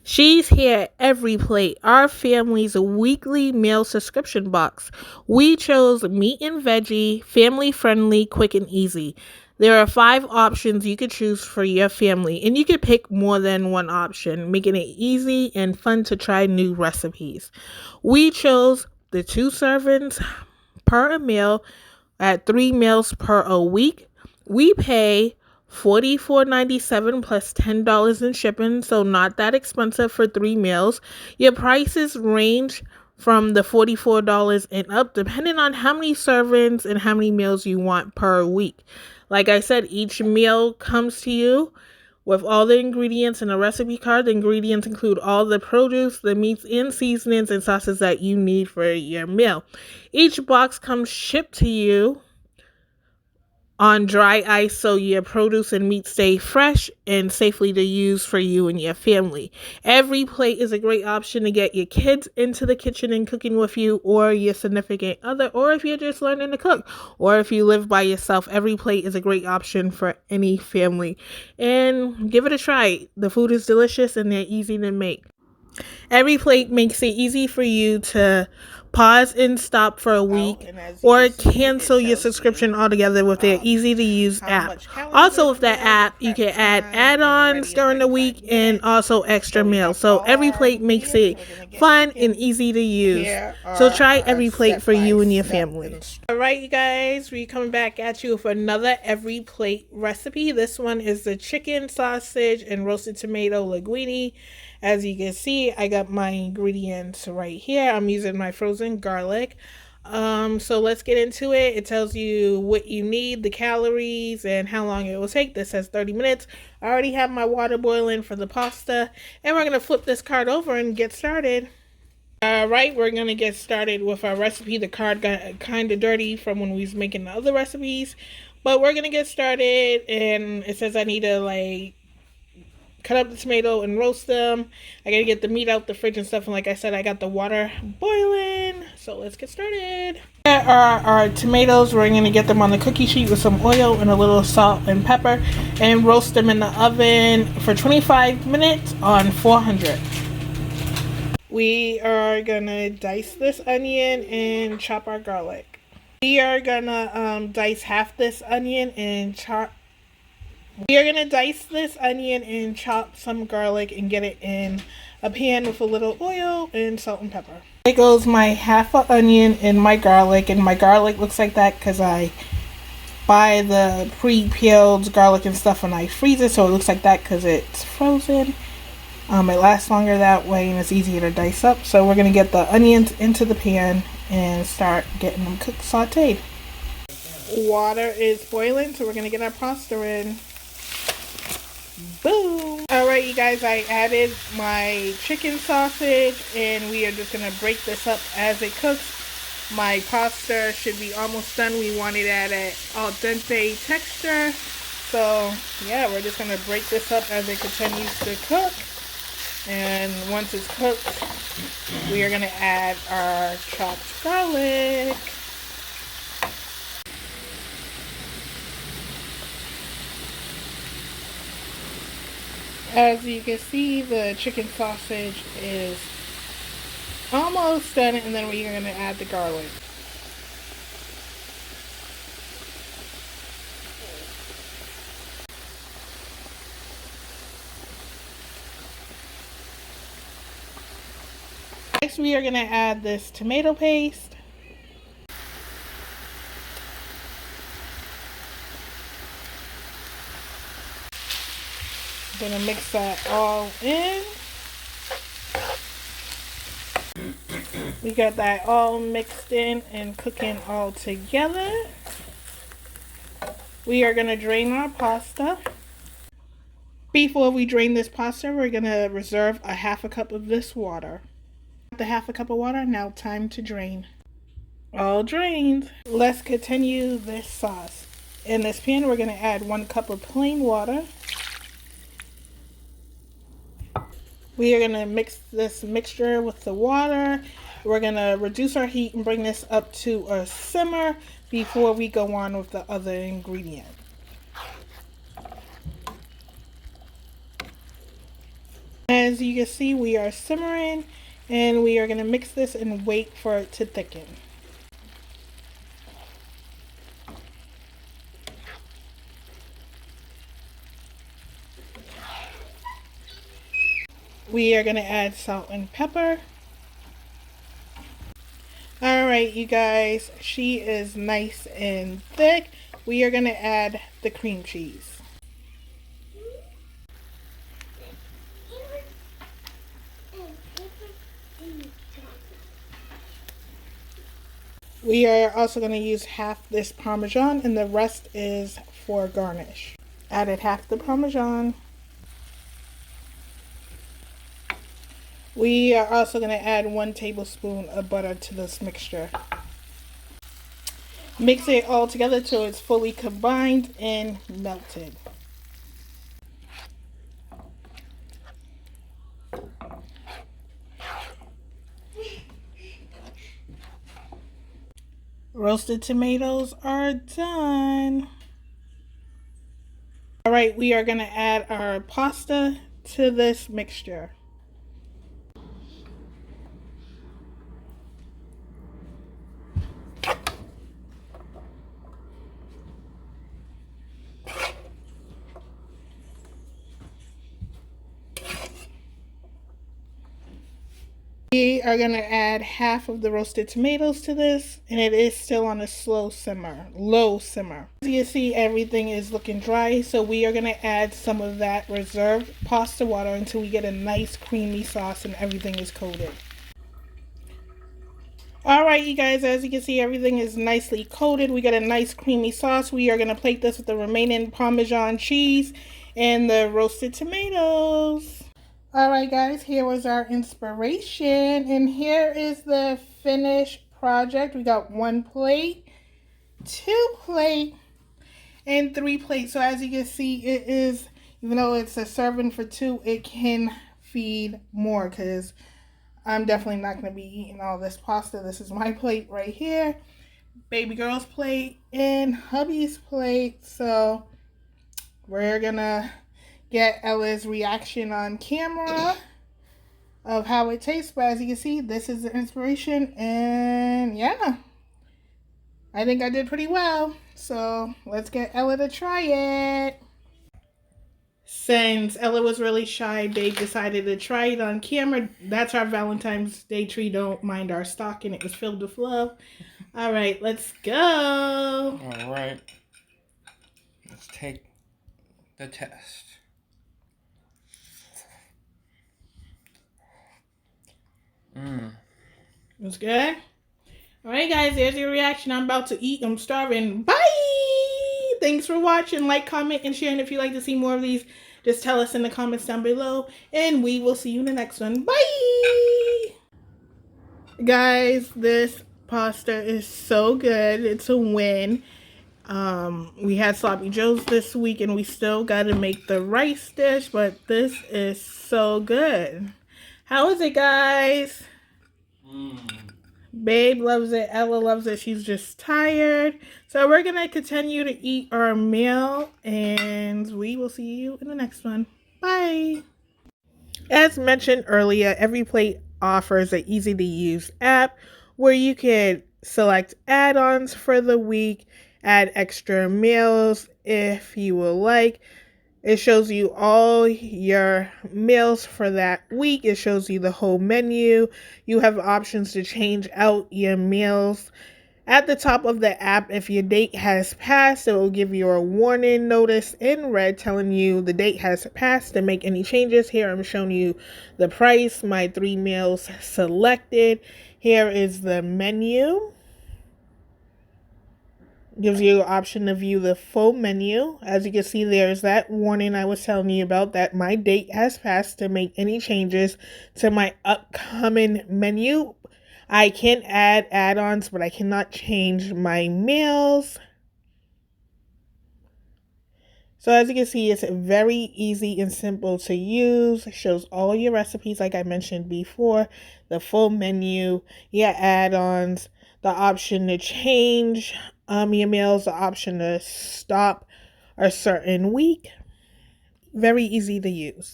She's here every plate, our family's weekly meal subscription box. We chose meat and veggie, family friendly, quick and easy. There are 5 options you could choose for your family, and you could pick more than one option, making it easy and fun to try new recipes. We chose the 2 servings per meal at 3 meals per a week. We pay $44.97 plus $10 in shipping, so not that expensive for 3 meals. Your prices range from the $44 and up, depending on how many servings and how many meals you want per week. Like I said, each meal comes to you with all the ingredients in a recipe card. The ingredients include all the produce, the meats, and seasonings and sauces that you need for your meal. Each box comes shipped to you on dry ice so your produce and meat stay fresh and safely to use for you and your family. Every plate is a great option to get your kids into the kitchen and cooking with you, or your significant other, or if you're just learning to cook, or if you live by yourself. Every plate is a great option for any family. And give it a try. The food is delicious and they're easy to make. Every plate makes it easy for you to pause and stop for a week or cancel your subscription altogether with their easy to use app. Also with that app, you can add add-ons during the week and also extra meals. So every plate makes it fun and easy to use. So try every plate for you and your family. Alright, you guys, we're coming back at you with another every plate recipe. This one is the chicken sausage and roasted tomato linguine. As you can see, I got my ingredients right here. I'm using my frozen garlic. So let's get into it. It tells you what you need, the calories, and how long it will take. This says 30 minutes. I already have my water boiling for the pasta. And we're going to flip this card over and get started. Alright, we're going to get started with our recipe. The card got kind of dirty from when we was making the other recipes. But we're going to get started. And it says I need to cut up the tomato and roast them. I gotta get the meat out the fridge and stuff, and like I said, I got the water boiling. So let's get started. Here are our tomatoes. We're gonna get them on the cookie sheet with some oil and a little salt and pepper and roast them in the oven for 25 minutes on 400. We are gonna dice this onion and chop our garlic. We are gonna dice half this onion and chop. We are going to dice this onion and chop some garlic and get it in a pan with a little oil and salt and pepper. There goes my half an onion and my garlic looks like that because I buy the pre-peeled garlic and stuff and I freeze it, so it looks like that because it's frozen. It lasts longer that way and it's easier to dice up. So we're going to get the onions into the pan and start getting them cooked, sauteed. Water is boiling, so we're going to get our pasta in. Boom! Alright, you guys, I added my chicken sausage and we are just going to break this up as it cooks. My pasta should be almost done. We want it at an al dente texture. So, yeah, we're just going to break this up as it continues to cook. And once it's cooked, we are going to add our chopped garlic. As you can see, the chicken sausage is almost done, and then we're going to add the garlic. Next, we are going to add this tomato paste. Gonna mix that all in. We got that all mixed in and cooking all together. We are gonna drain our pasta. Before we drain this pasta, we're gonna reserve a half a cup of this water. The half a cup of water, now time to drain. All drained. Let's continue this sauce. In this pan, we're gonna add 1 cup of plain water. We are going to mix this mixture with the water. We're going to reduce our heat and bring this up to a simmer before we go on with the other ingredient. As you can see, we are simmering, and we are going to mix this and wait for it to thicken. We are going to add salt and pepper. Alright, you guys, she is nice and thick. We are going to add the cream cheese. We are also going to use half this Parmesan, and the rest is for garnish. Added half the Parmesan. We are also going to add 1 tablespoon of butter to this mixture. Mix it all together till it's fully combined and melted. Roasted tomatoes are done. Alright, we are going to add our pasta to this mixture. We are going to add half of the roasted tomatoes to this, and it is still on a low simmer. As you see, everything is looking dry, so we are going to add some of that reserved pasta water until we get a nice creamy sauce and everything is coated. Alright, you guys, as you can see, everything is nicely coated. We got a nice creamy sauce. We are going to plate this with the remaining Parmesan cheese and the roasted tomatoes. Alright guys, here was our inspiration, and here is the finished project. We got 1 plate, 2 plate, and 3 plates. So as you can see, it is, even though it's a serving for 2, it can feed more, because I'm definitely not going to be eating all this pasta. This is my plate right here, baby girl's plate, and hubby's plate. So we're going to get Ella's reaction on camera of how it tastes. But as you can see, this is the inspiration, and yeah, I think I did pretty well. So let's get Ella to try it. Since Ella was really shy, Babe decided to try it on camera. That's our Valentine's Day tree. Don't mind our stocking. It was filled with love. All right, let's go. All right, let's take the test. That's good. All right, guys, there's your reaction. I'm about to eat. I'm starving. Bye. Thanks for watching. Like, comment, and share. And if you'd like to see more of these, just tell us in the comments down below. And we will see you in the next one. Bye. Guys, this pasta is so good. It's a win. We had sloppy joes this week, and we still got to make the rice dish, but this is so good. How is it, guys? Babe loves it. Ella loves it. She's just tired. So we're going to continue to eat our meal, and we will see you in the next one. Bye. As mentioned earlier, Every Plate offers an easy-to-use app where you can select add-ons for the week, add extra meals if you would like. It shows you all your meals for that week. It shows you the whole menu. You have options to change out your meals. At the top of the app, if your date has passed, it will give you a warning notice in red telling you the date has passed to make any changes. Here I'm showing you the price, my 3 meals selected. Here is the menu. Gives you an option to view the full menu. As you can see, there's that warning I was telling you about, that my date has passed to make any changes to my upcoming menu. I can add add-ons, but I cannot change my meals. So as you can see, it's very easy and simple to use. It shows all your recipes like I mentioned before, the full menu, your add-ons, the option to change your meals, the option to stop a certain week. Very easy to use.